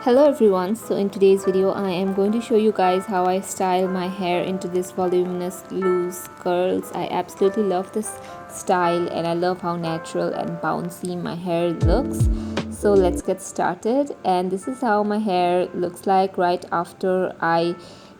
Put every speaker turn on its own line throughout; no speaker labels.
Hello everyone, so in today's video I am going to show you guys how I style my hair into this voluminous loose curls. I absolutely love this style and I love how natural and bouncy my hair looks. So let's get started, and this is how my hair looks like right after I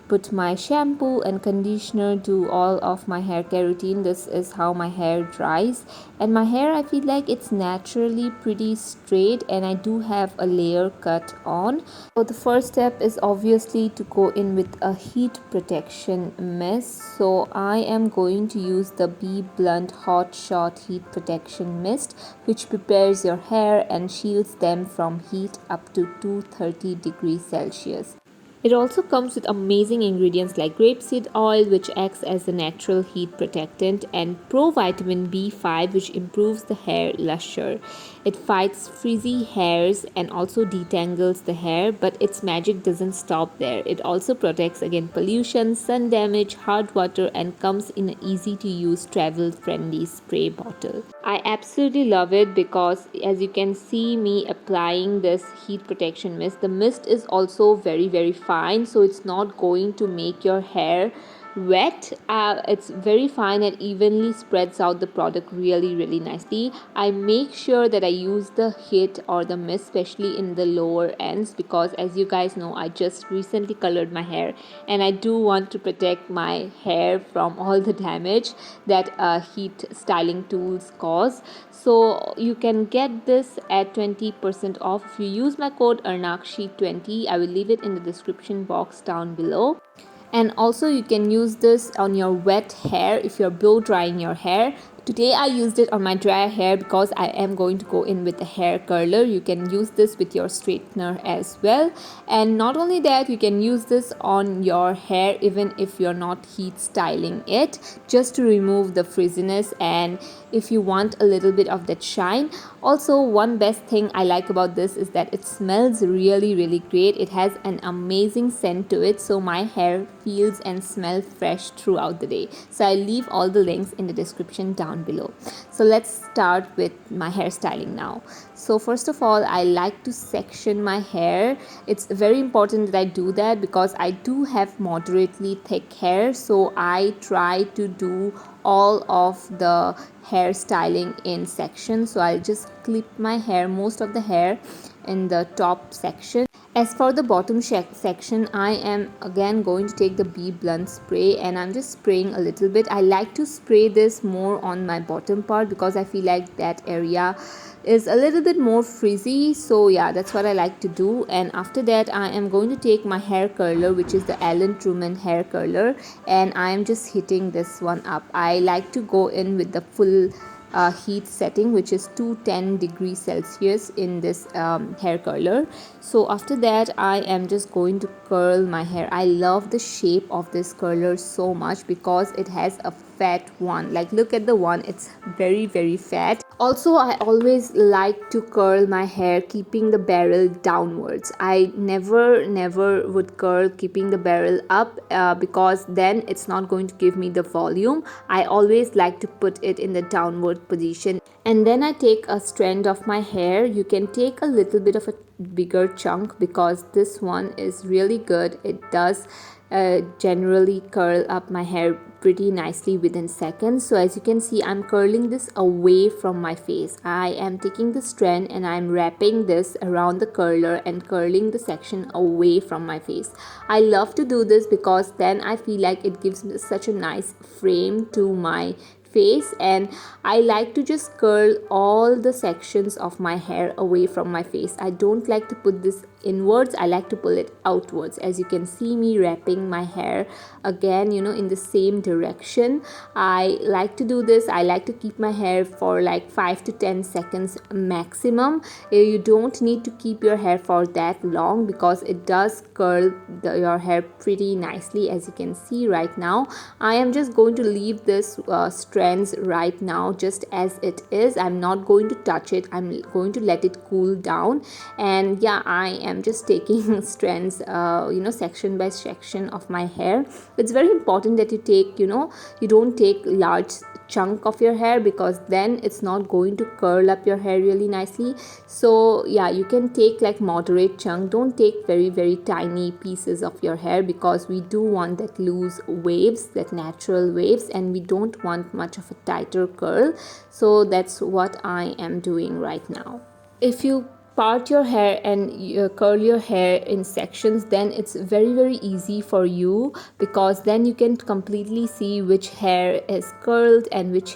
put my shampoo and conditioner, do all of my hair care routine. This is how my hair dries, and my hair, I feel like it's naturally pretty straight and I do have a layer cut on. So the first step is obviously to go in with a heat protection mist. So I am going to use the Be Blunt Hot Shot Heat Protection Mist, which prepares your hair and shields them from heat up to 230 degrees Celsius. It also comes with amazing ingredients like grapeseed oil, which acts as a natural heat protectant, and provitamin B5, which improves the hair luster. It fights frizzy hairs and also detangles the hair, but its magic doesn't stop there. It also protects against pollution, sun damage, hard water, and comes in an easy to use travel friendly spray bottle. I absolutely love it because as you can see me applying this heat protection mist, the mist is also very fine, so it's not going to make your hair wet. It's very fine and evenly spreads out the product really nicely. I make sure that I use the hit or the mist especially in the lower ends, because as you guys know, I just recently colored my hair and I do want to protect my hair from all the damage that heat styling tools cause. So you can get this at 20% off if you use my code arnakshi20. I will leave it in the description box down below. And also you can use this on your wet hair if you're blow drying your hair. Today I used it on my dry hair because I am going to go in with a hair curler. You can use this with your straightener as well, and not only that, you can use this on your hair even if you're not heat styling it, just to remove the frizziness and if you want a little bit of that shine. Also, one best thing I like about this is that it smells really great. It has an amazing scent to it, so my hair feels and smells fresh throughout the day. So I'll leave all the links in the description down below. So let's start with my hairstyling now. So first of all, I like to section my hair. It's very important that I do that because I do have moderately thick hair, so I try to do all of the hairstyling in sections. So I'll just clip my hair, most of the hair in the top section. As for the bottom section, I am again going to take the Be Blunt spray and I'm just spraying a little bit. I like to spray this more on my bottom part because I feel like that area is a little bit more frizzy. So yeah, that's what I like to do. And after that, I am going to take my hair curler, which is the Truman hair curler, and I am just hitting this one up. I like to go in with the full heat setting, which is 210 degrees Celsius in this hair curler. So after that, I am just going to curl my hair. I love the shape of this curler so much because it has a fat one. Like, look at the one, it's very fat. Also, I always like to curl my hair keeping the barrel downwards. I never would curl keeping the barrel up because then it's not going to give me the volume. I always like to put it in the downward position. And then I take a strand of my hair. You can take a little bit of a bigger chunk because this one is really good. It does generally curl up my hair pretty nicely within seconds. So as you can see, I'm curling this away from my face. I am taking the strand and I'm wrapping this around the curler and curling the section away from my face. I love to do this because then I feel like it gives me such a nice frame to my face, and I like to just curl all the sections of my hair away from my face. I don't like to put this inwards, I like to pull it outwards. As you can see me wrapping my hair again, in the same direction. I like to do this. I like to keep my hair for like 5 to 10 seconds maximum. You don't need to keep your hair for that long because it does curl your hair pretty nicely. As you can see right now, I am just going to leave this strands right now just as it is. I'm not going to touch it. I'm going to let it cool down. And yeah, I am just taking strands section by section of my hair. It's very important that you take you don't take large chunk of your hair, because then it's not going to curl up your hair really nicely. So yeah, you can take like moderate chunk. Don't take very tiny pieces of your hair, because we do want that loose waves, that natural waves, and we don't want much of a tighter curl. So that's what I am doing right now. If you part your hair and you curl your hair in sections, then it's very easy for you, because then you can completely see which hair is curled and which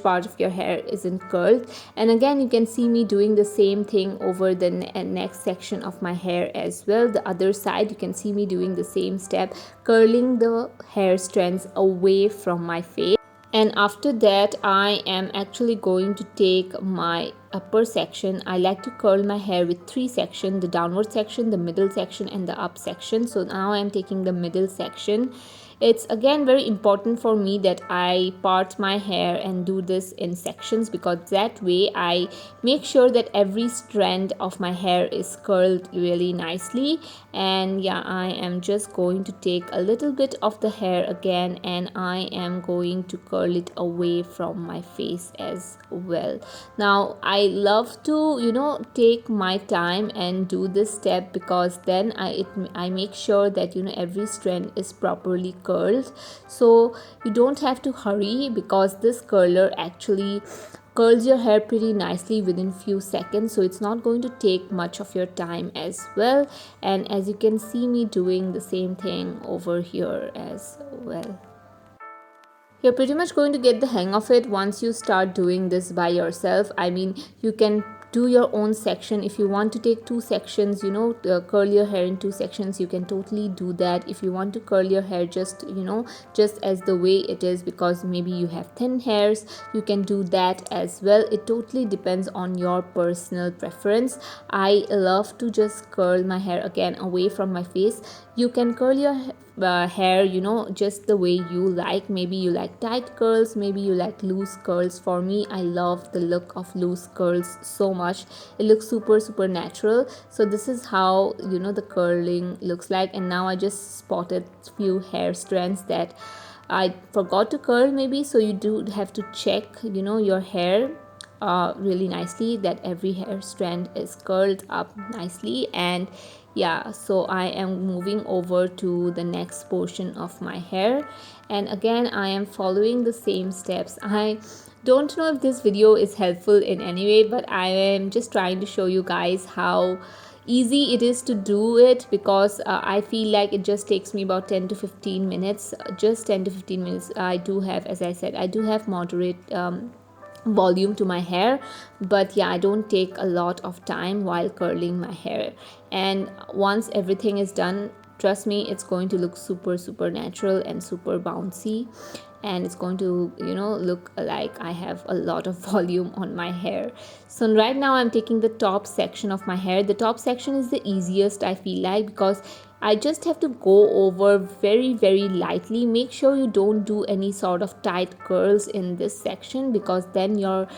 part of your hair isn't curled. And again, you can see me doing the same thing over the next section of my hair as well. The other side, you can see me doing the same step, curling the hair strands away from my face. And after that, I am actually going to take my upper section. I like to curl my hair with 3 sections: the downward section, the middle section, and the up section. So now I am taking the middle section. It's again very important for me that I part my hair and do this in sections, because that way I make sure that every strand of my hair is curled really nicely. And yeah, I am just going to take a little bit of the hair again, and I am going to curl it away from my face as well. Now I love to take my time and do this step, because then I make sure that every strand is properly curled. So you don't have to hurry, because this curler actually curls your hair pretty nicely within few seconds, so it's not going to take much of your time as well. And as you can see me doing the same thing over here as well. You're pretty much going to get the hang of it once you start doing this by yourself. I mean, you can do your own section. If you want to take 2 sections, curl your hair in 2 sections, you can totally do that. If you want to curl your hair just as the way it is, because maybe you have thin hairs, you can do that as well. It totally depends on your personal preference. I love to just curl my hair again away from my face. You can curl your hair just the way you like. Maybe you like tight curls, maybe you like loose curls. For me, I love the look of loose curls so much. It looks super natural. So this is how the curling looks like. And now I just spotted few hair strands that I forgot to curl maybe. So you do have to check your hair really nicely, that every hair strand is curled up nicely. And yeah, so I am moving over to the next portion of my hair, and again I am following the same steps. I don't know if this video is helpful in any way, but I am just trying to show you guys how easy it is to do it, because I feel like it just takes me about 10 to 15 minutes. Just 10 to 15 minutes. I do have, as I said, I do have moderate volume to my hair, but yeah, I don't take a lot of time while curling my hair. And once everything is done, trust me, it's going to look super natural and super bouncy, and it's going to look like I have a lot of volume on my hair. So right now I'm taking the top section of my hair. The top section is the easiest, I feel like, because I just have to go over very lightly. Make sure you don't do any sort of tight curls in this section, because then your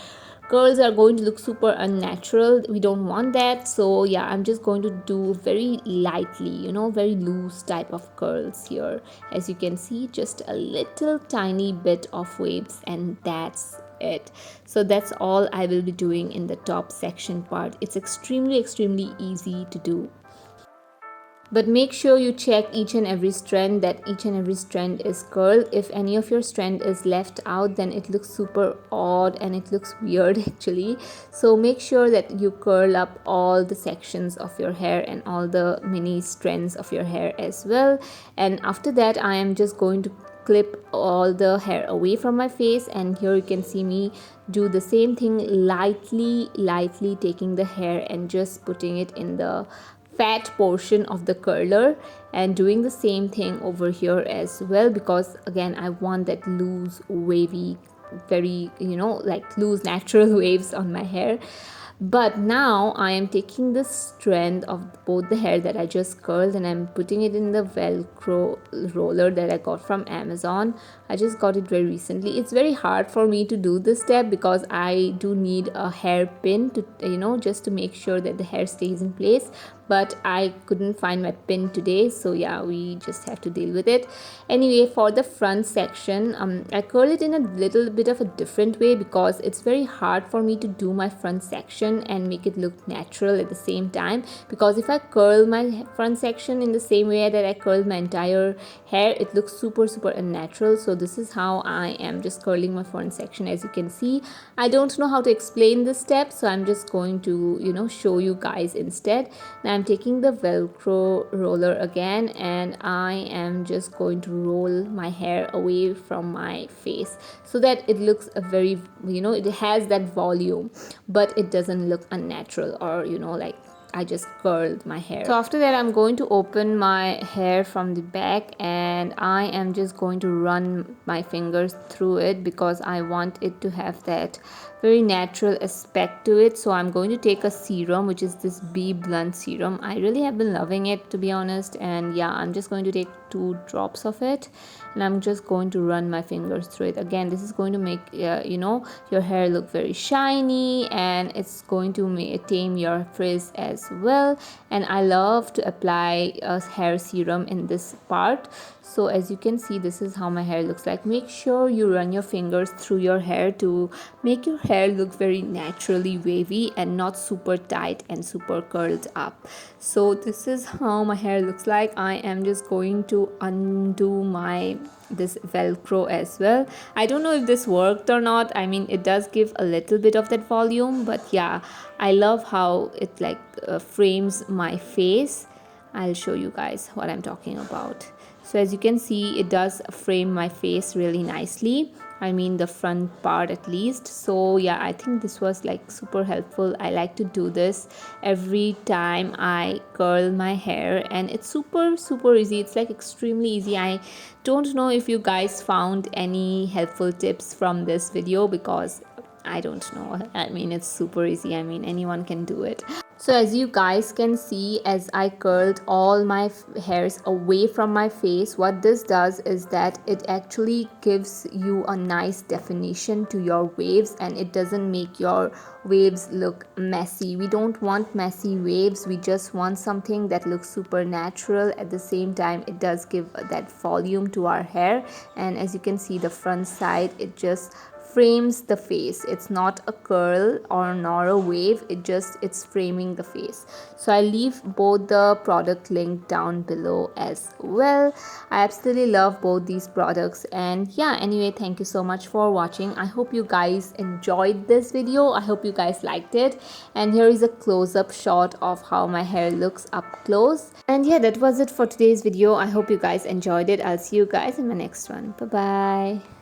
curls are going to look super unnatural. We don't want that. So yeah, I'm just going to do very lightly, very loose type of curls here. As you can see, just a little tiny bit of waves, and that's it. So that's all I will be doing in the top section part. It's extremely easy to do. But make sure you check each and every strand, that each and every strand is curled. If any of your strand is left out, then it looks super odd and it looks weird actually. So make sure that you curl up all the sections of your hair and all the mini strands of your hair as well. And after that, I am just going to clip all the hair away from my face, and here you can see me do the same thing, lightly taking the hair and just putting it in the fat portion of the curler, and doing the same thing over here as well, because again I want that loose wavy, very like loose natural waves on my hair. But now I am taking the strand of both the hair that I just curled, and I'm putting it in the Velcro roller that I got from Amazon. I just got it very recently. It's very hard for me to do this step, because I do need a hairpin to just to make sure that the hair stays in place. but I couldn't find my pin today, so yeah, we just have to deal with it. Anyway, for the front section, I curl it in a little bit of a different way because it's very hard for me to do my front section and make it look natural at the same time, because if I curl my front section in the same way that I curled my entire hair, it looks super unnatural. So this is how I am just curling my front section. As you can see, I don't know how to explain this step, so I'm just going to, you know, show you guys instead. Now I'm taking the Velcro roller again, and I am just going to roll my hair away from my face so that it looks a very, you know, it has that volume, but it doesn't look unnatural, or, you know, like I just curled my hair. So after that, I'm going to open my hair from the back, and I am just going to run my fingers through it because I want it to have that very natural aspect to it. So I'm going to take a serum, which is this Be Blunt serum. I really have been loving it, to be honest, and yeah, I'm just going to take 2 drops of it, and I'm just going to run my fingers through it. Again, this is going to make you know, your hair look very shiny, and it's going to tame your frizz as well. And I love to apply a hair serum in this part. So as you can see, this is how my hair looks like. Make sure you run your fingers through your hair to make your hair look very naturally wavy and not super tight and super curled up. So this is how my hair looks like. I am just going to undo this Velcro as well. I don't know if this worked or not. I mean, it does give a little bit of that volume, but yeah, I love how it like frames my face. I'll show you guys what I'm talking about. So as you can see, it does frame my face really nicely. I mean, the front part at least. So yeah, I think this was like super helpful. I like to do this every time I curl my hair, and it's super easy. It's like extremely easy. I don't know if you guys found any helpful tips from this video, because I don't know. I mean, it's super easy. I mean, anyone can do it. So as you guys can see, as I curled all my hairs away from my face, what this does is that it actually gives you a nice definition to your waves, and it doesn't make your waves look messy. We don't want messy waves. We just want something that looks super natural. At the same time, it does give that volume to our hair. And as you can see, the front side, it just frames the face. It's not a curl or nor a wave, it's framing the face. So I leave both the product link down below as well. I absolutely love both these products. And yeah, anyway, thank you so much for watching. I hope you guys enjoyed this video. I hope you guys liked it. And here is a close-up shot of how my hair looks up close. And yeah, that was it for today's video. I hope you guys enjoyed it. I'll see you guys in my next one. Bye bye.